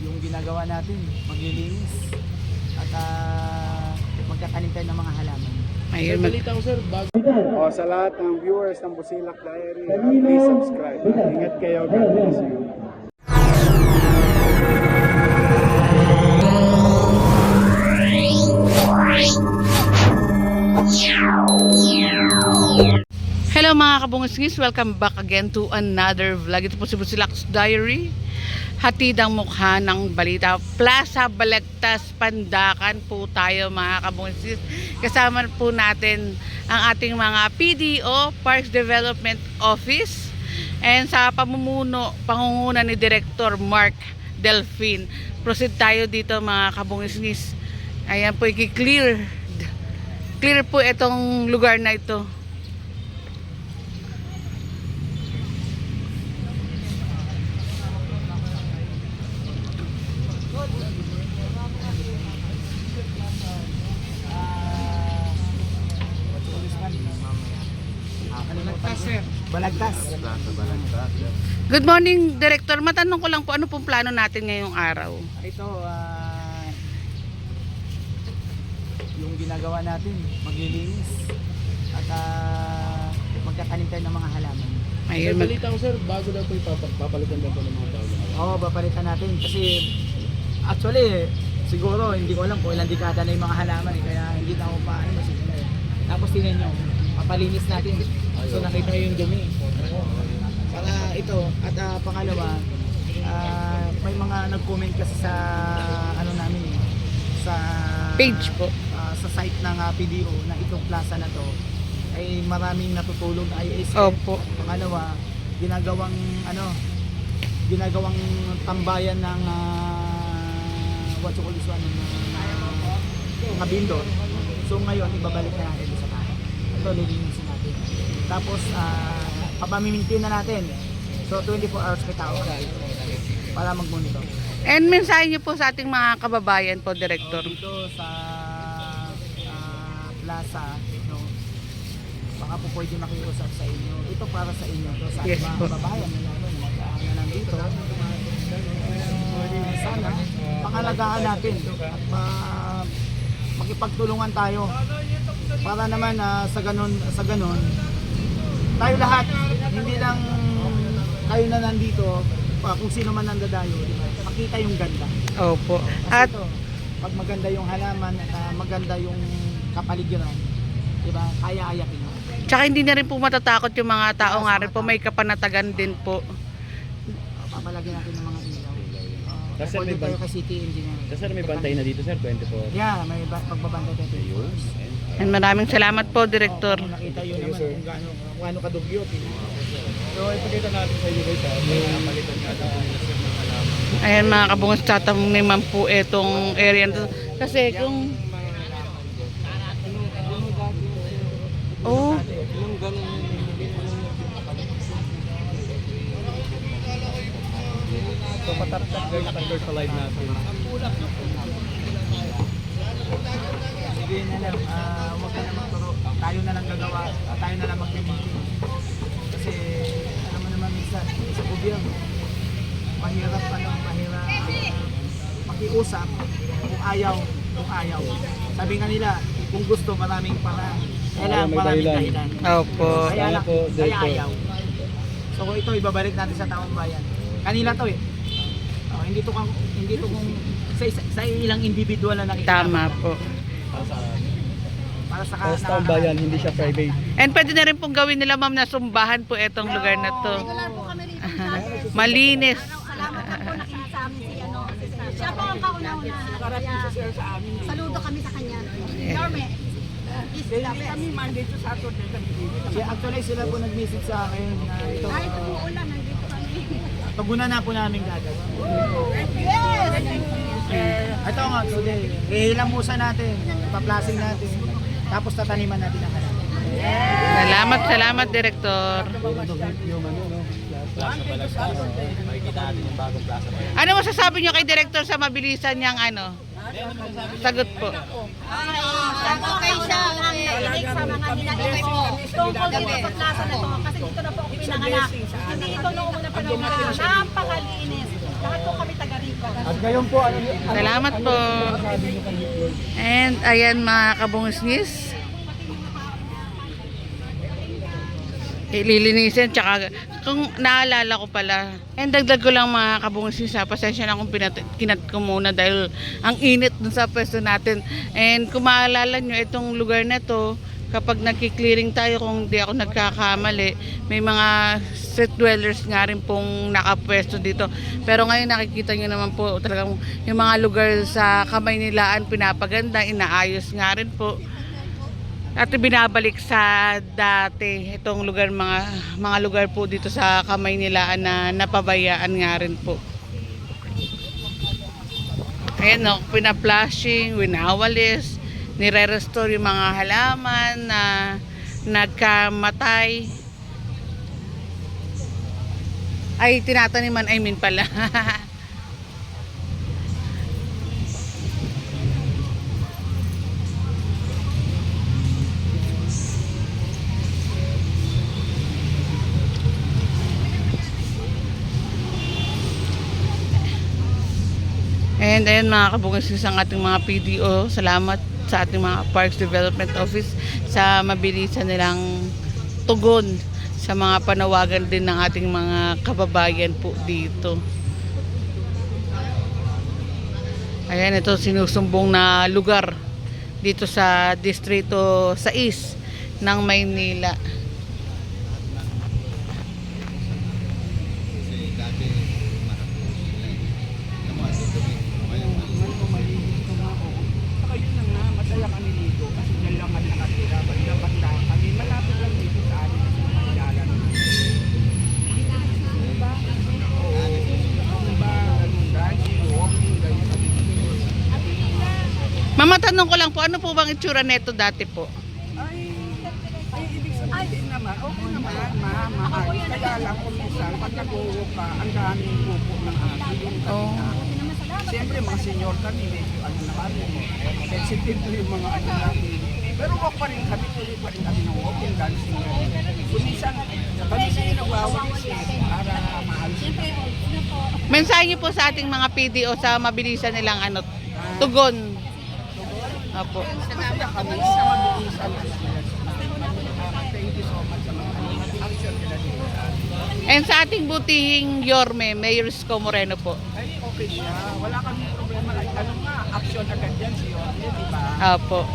yung ginagawa natin, maglilinis at magtatanim tayo ng mga halaman. Ayun, Balita ko sir, bago. Sa lahat ng viewers ng Busilak Diary, please subscribe. Ingat kayo, God bless you. Hello mga kabungusngis, welcome back again to another vlog. Ito po si Busilak's Diary. Hatid ang mukha ng balita. Plaza Balagtas, Pandakan po tayo mga kabungusngis. Kasama po natin ang ating mga PDO, Parks Development Office, and sa pangunguna ni Director Mark Delfin. Proceed tayo dito mga kabungusngis. Ayan po, i-clear po itong lugar na ito. Balagtas, sir. Balagtas. Good morning, Director. Matanong ko lang po, ano pong plano natin ngayong araw? Ito, yung ginagawa natin, maglilinis at magtatanim tayo ng mga halaman. Ayun, Balita ko sir, bago daw po papalitan daw po ng mga tao. Oo, papalitan natin kasi actually, siguro hindi ko alam kung ilang dekada na yung mga halaman kaya hindi na ako paano masigla eh. Tapos tingnan nyo, papalinis natin. So nakita nyo yung dumi. Para ito, at pangalawa, may mga nag-comment kasi sa ano namin eh, sa page po. sa site ng PDO na itong plaza na to ay maraming natutulog na ISP. Opo. Pangalawa, ginagawang tambayan ng what you call this one, mga bindor. So ngayon, ibabalik na natin sa tayo. Ito, lilinisin natin. Tapos, papamimintin na natin. So, 24 hours may tao para mag-monitor. And mensahe niyo po sa ating mga kababayan po, Director. Dito sa plaza, no, baka po pwede makiusap sa inyo. Ito para sa inyo, to, sa Yes, mga po. kababayan na nandito. Sana, pangalagaan natin at makipagtulungan tayo para naman sa ganun tayo lahat, hindi lang kayo na nandito, kung sino man nandadayo, diba? Makita yung ganda. Opo. Kasi At ito, pag maganda yung halaman at maganda yung kapaligiran, diba? Kaya-ayakin mo. tsaka hindi na rin po matatakot yung mga tao nga rin po, may kapanatagan din po. Papalagyan natin ng mga ilaw. Kasi Pwede may tayo kay city engineer. Kasi may bantay na dito sir, 24. Yeah, may pagbabantay tayo. And maraming salamat po, Director. Kung nakita yun naman kung ano kadugyot. So ipakita natin sa inyo guys may palitan natin ng halaman. Ayan mga kabungas, tataniman po itong area na to. Kasi kung... Oh, So patapos guys after sa live natin. Sige na lang, huwag ka na magturo. Tayo na lang gagawa, tayo na lang mag-meeting. Kasi, alam mo naman minsan, sa gobyerno, mahirap makiusap kung ayaw. Sabi nga nila, kung gusto, maraming paraan. Kailangan May maraming dahilan. dahilan. opo. Kaya Sana lang, po, kaya Director. ayaw. So ito, ibabalik natin sa taong bayan. Kanila to eh. Hindi to kung sa ilang individual na nakikita. Tama po. Para sa Sa taong bayan, hindi siya private. And pwede na rin pong gawin nila ma'am na sumbahan po itong lugar na to. Regular po kami rito sa Malinis. Salamat na po nakinig sa amin siya po ang kauna-una. Kaya saludo kami sa kanya. Norme. Kami Monday to Saturday kami dito. Actually sila po nag-message sa akin na ito. Kahit umuulan, nandito kami. Paguna na po namin gagawin. Yes! Ito nga, today, ihilamusan natin, paplasing natin, tapos tataniman natin ang halaman. Salamat, Director. Plaza Balagtas. Makikita natin yung bagong plaza. Ano masasabi niyo kay Director sa mabilisan niyang sagot po? Okay siya. Nakikinig sa mga hinaing ko. Tungkol dito sa plaza na to. Kasi dito na po ako pinanganak. Hindi ito noong una panahon. Napakalinis. Lahat po kami taga rito. Ngayon po, Salamat po. sabi niyo kay Nick Lloyd? And ayan mga kabungis-ngis. Ililinisin, tsaka kung naalala ko pala, and dagdag ko lang mga kabungis-ngis, pasensya na kung kinat ko muna dahil ang init dun sa pwesto natin. And kung maalala nyo, itong lugar na to, kapag nagki-clearing tayo, kung di ako nagkakamali, may mga street dwellers nga rin pong nakapwesto dito. Pero ngayon nakikita nyo naman po talagang yung mga lugar sa Kamaynilaan pinapaganda, inaayos nga rin po. At binabalik sa dati itong lugar, mga lugar po dito sa Kamaynilaan na napabayaan nga rin po. Ayan no, pina-flashing, winawalis, nire-restore yung mga halaman na nagkamatay. Ay, tinataniman, I mean pala. And ayun mga kabungis ang ating mga PDO. Salamat sa ating mga Parks Development Office sa mabilisan nilang tugon sa mga panawagan din ng ating mga kababayan po dito. Ayan, ito sinusumbong na lugar dito sa Distrito 6 ng Maynila. Saka yun na nga, masaya kami dito kasi dyan lang kami nakatira. Banda kami, malapit lang dito sa amin sa Maynila. Mama, tanong ko lang po, ano po bang itsura neto dati po? Ay, ibig sabihin naman, okay naman, maayos. Kaya lang kung minsan, pag nag-uwo ka, ang daming pupo ng amin. Oh. Siyempre, mga senior kami, medyo ano naman, sensitive to yung mga ano namin. Pero walk pa rin kami, tuloy pa rin kami ng walking, dancing. Kung minsan, kami siya nagwawalis para maalis. Mensahe niyo po sa ating mga PDO sa mabilisan nilang ano, tugon. Opo. Masaya kami sa mabilisan. Thank you so much sa mga action nila dito. And sa ating butihing Yorme, Mayor Isko Moreno po. Ay, okay siya. Wala kami problema. Ano nga, action agad yan si Yorme, di ba? Opo.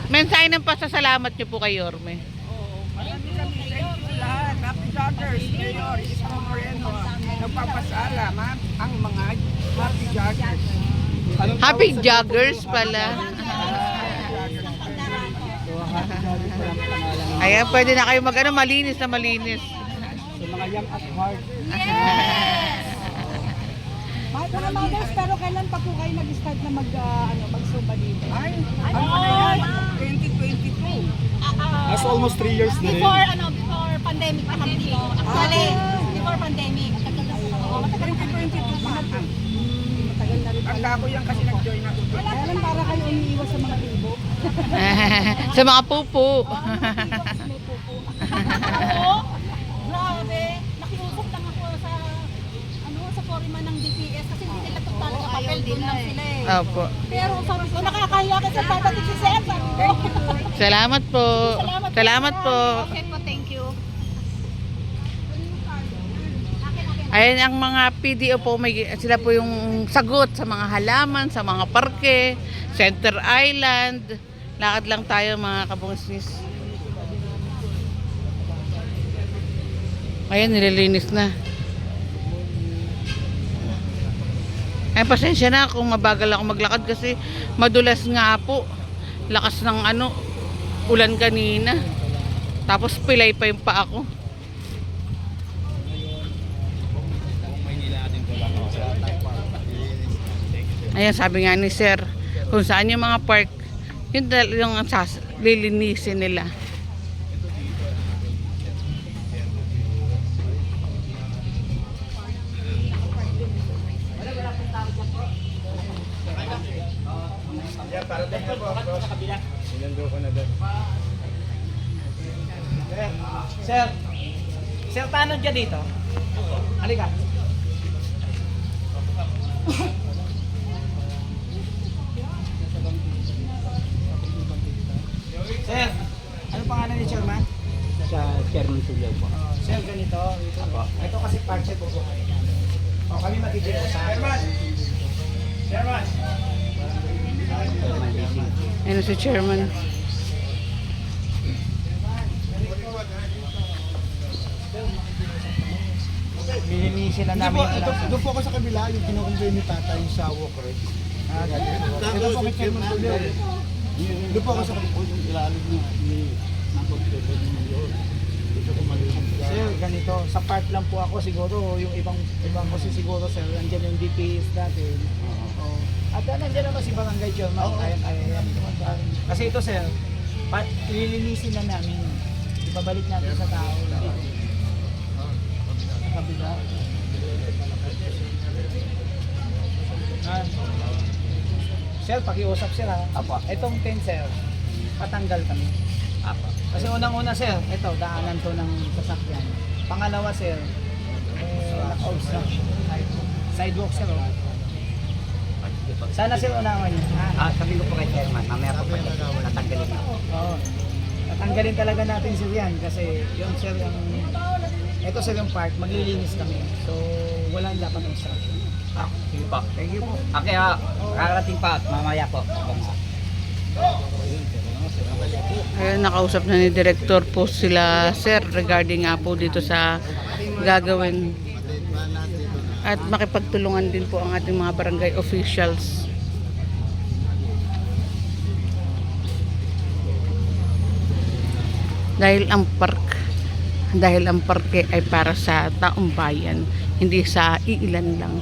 Mensahe ng pasasalamat niyo po kay Yorme. Oo, marami kami. Thank you lahat. Happy Joggers, Mayor Isko Moreno. Nagpapasalamat ang mga Happy Joggers. Happy Joggers pala. Ayan, pwede na kayo mag-ano, malinis na malinis. Sa mga young at heart. Mga mothers, pero kailan pa po kayo nag-start na mag-zumba dito? Ay, ano na yan? 2022. That's almost 3 years na rin. Before pandemic pa kami dito. Actually, before pandemic. Oo, matagal na 2022 pa na. matagal na rin. Tanda ko yan kasi nag-join ako. Kailan para kayo umiiwas sa mga ibo? Sa mga pupo. Oo, grabe. Nakiusap lang ako sa forima ng DPS kasi hindi nila total na papel doon lang sila eh. Opo. Pero sabi ko, nakakahiya kasi patatik si Sir. Sabi ko. Salamat po. Salamat po. Okay po, thank you. Ayan ang mga PDO po, sila po yung sagot sa mga halaman, sa mga parke, Center Island. Lakad lang tayo mga kabungis. Ayan, nililinis na. Ay, pasensya na kung mabagal ako maglakad kasi madulas nga po. Lakas ng ulan kanina. Tapos pilay pa yung paa ko. Ayan, sabi nga ni Sir, kung saan yung mga park, yun yung lilinisin nila. Sir, sir, paano dyan dito? Halika. Chairman Tulio po. Sir, ganito. Ito kasi parte po po. O, kami matitiro sa Ano si chairman? Lilinisin na Hindi namin po, yung ito, plaza. doon po ako sa kabila, yung kinukumpay ni Tata, yung sa walk red. Ito po kay Chairman Tulio. Doon po ako sa kabila. Yung ilalim ni Sir, ganito. Sa part lang po ako siguro. Yung ibang kasi siguro, sir. Nandiyan yung DPS natin. Oo. At nandiyan naman si Barangay Chairman. Kaya yan. Kasi ito, sir. Lilinisin na namin. Ibabalik natin sa tao. Sa kabila. Sir, pakiusap sir ha. Apo. Itong tent sir, patanggal kami. Apo. Kasi unang-una sir, ito, daanan to ng sasakyan. Pangalawa sir, naka-obstruct. Sidewalk sir. Oh. Sana sir unawan niyo. Sabi ko po kay Chairman, mamaya po po natanggalin na. Oo. Tatanggalin talaga natin sir yan kasi yun sir yung, ito sir yung part, maglilinis kami. So, walang dapat obstruction. Sige po. Thank you po. Okay, kakarating pa. Mamaya po. Ayun, nakausap na ni Director po sila, sir, regarding nga po dito sa gagawin. At makipagtulungan din po ang ating mga barangay officials. Dahil ang parke ay para sa taong bayan, hindi sa iilan lang.